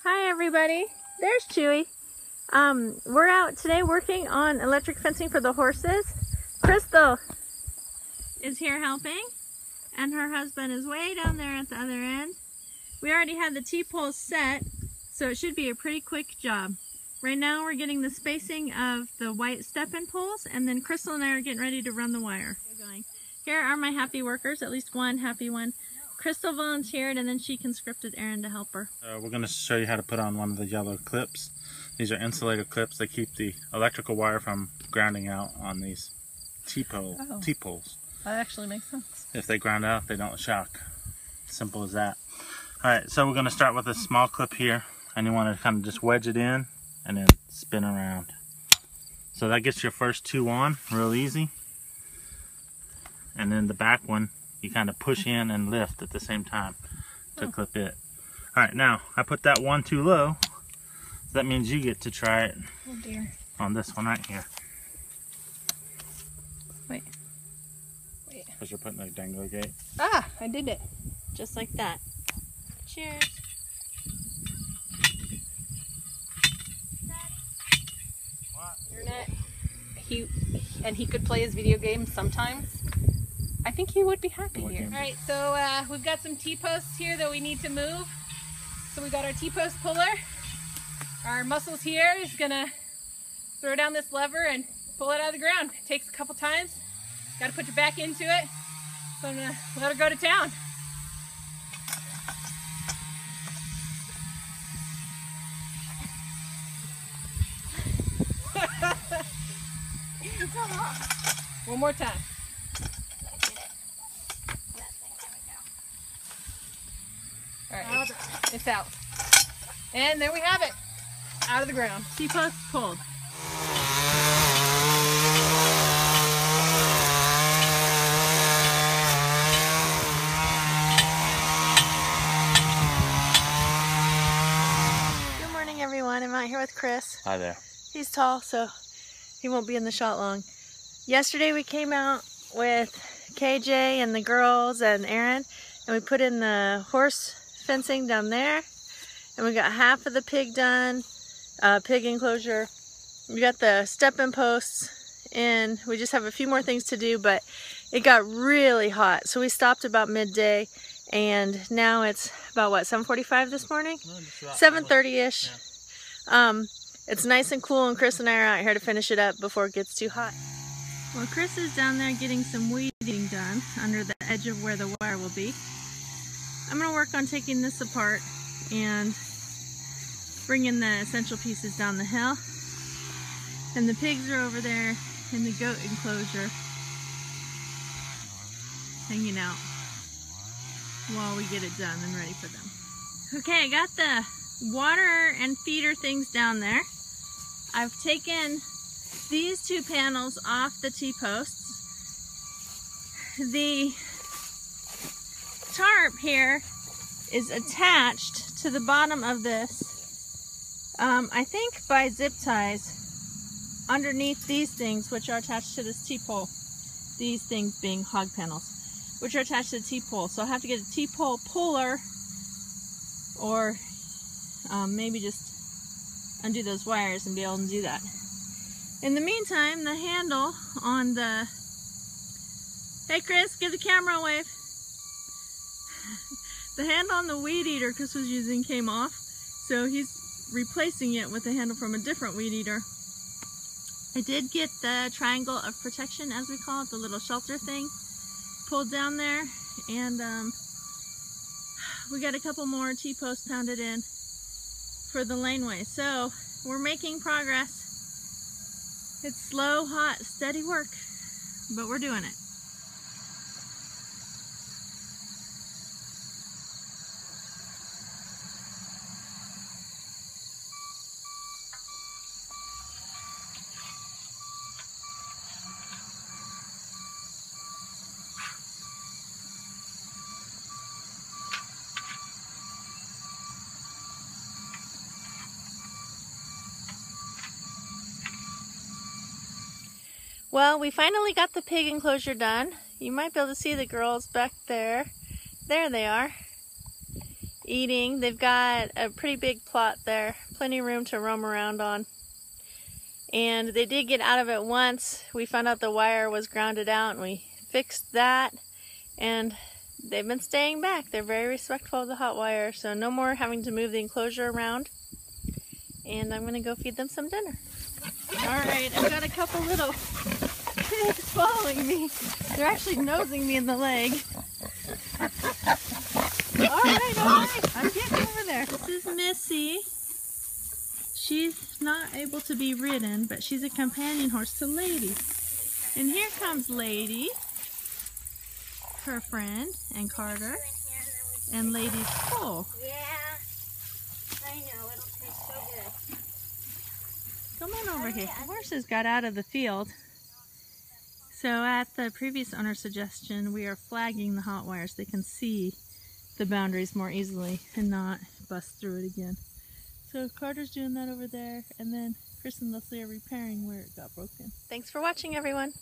Hi everybody, there's Chewy. We're out today working on electric fencing for the horses. Crystal is here helping, and her husband is way down there at the other end. We already had the T-poles set, so it should be a pretty quick job. Right now we're getting the spacing of the white step-in poles, and then Crystal and I are getting ready to run the wire. Here are my happy workers, at least one happy one. Crystal volunteered, and then she conscripted Aaron to help her. We're going to show you how to put on one of the yellow clips. These are insulated clips. They keep the electrical wire from grounding out on these T-poles. That actually makes sense. If they ground out, they don't shock. Simple as that. Alright, so we're going to start with a small clip here, and you want to kind of just wedge it in and then spin around. So that gets your first two on real easy. And then the back one, you kind of push in and lift at the same time to clip it. Alright, now I put that one too low. So that means you get to try it on this one right here. Wait. Because you're putting a dangler gate. Ah, I did it. Just like that. Cheers. Internet. He could play his video games sometimes. I think he would be happy here. All right, so we've got some T-posts here that we need to move. So we got our T-post puller. Our muscles here is gonna throw down this lever and pull it out of the ground. It takes a couple times. Got to put your back into it. So I'm gonna let her go to town. One more time. Alright, it's out. And there we have it. Out of the ground. T-post pulled. Good morning everyone. I'm out here with Chris. Hi there. He's tall, so he won't be in the shot long. Yesterday we came out with KJ and the girls and Aaron, and we put in the horse fencing down there, and we got half of the pig done, pig enclosure. We got the step-in posts in. We just have a few more things to do, but it got really hot, so we stopped about midday, and now it's about what, 7:45 this morning? 7:30-ish. Yeah. It's nice and cool, and Chris and I are out here to finish it up before it gets too hot. Well, Chris is down there getting some weeding done under the edge of where the wire will be. I'm going to work on taking this apart and bringing the essential pieces down the hill. And the pigs are over there in the goat enclosure, hanging out while we get it done and ready for them. Okay, I got the water and feeder things down there. I've taken these two panels off the T-posts. The tarp here is attached to the bottom of this, I think by zip ties underneath these things, which are attached to this T-pole. These things being hog panels, which are attached to the T-pole. So I'll have to get a T-pole puller, or maybe just undo those wires and be able to do that. In the meantime, the handle on the... Hey Chris, give the camera a wave. The handle on the weed eater Chris was using came off, so he's replacing it with a handle from a different weed eater. I did get the triangle of protection, as we call it, the little shelter thing, pulled down there, and we got a couple more T-posts pounded in for the laneway. So we're making progress. It's slow, hot, steady work, but we're doing it. Well, we finally got the pig enclosure done. You might be able to see the girls back there. There they are. eating. They've got a pretty big plot there, plenty of room to roam around on. And they did get out of it once. We found out the wire was grounded out and we fixed that. And they've been staying back. They're very respectful of the hot wire, so no more having to move the enclosure around. And I'm gonna go feed them some dinner. Alright, I've got a couple little pigs following me. They're actually nosing me in the leg. Alright, I'm getting over there. This is Missy. She's not able to be ridden, but she's a companion horse to Lady. And here comes Lady, her friend, and Carter, and Lady's foal. Yeah, I know, it'll taste so good. Come on over here. The horses got out of the field. So at the previous owner's suggestion, we are flagging the hot wires. They can see the boundaries more easily and not bust through it again. So Carter's doing that over there, and then Chris and Leslie are repairing where it got broken. Thanks for watching, everyone.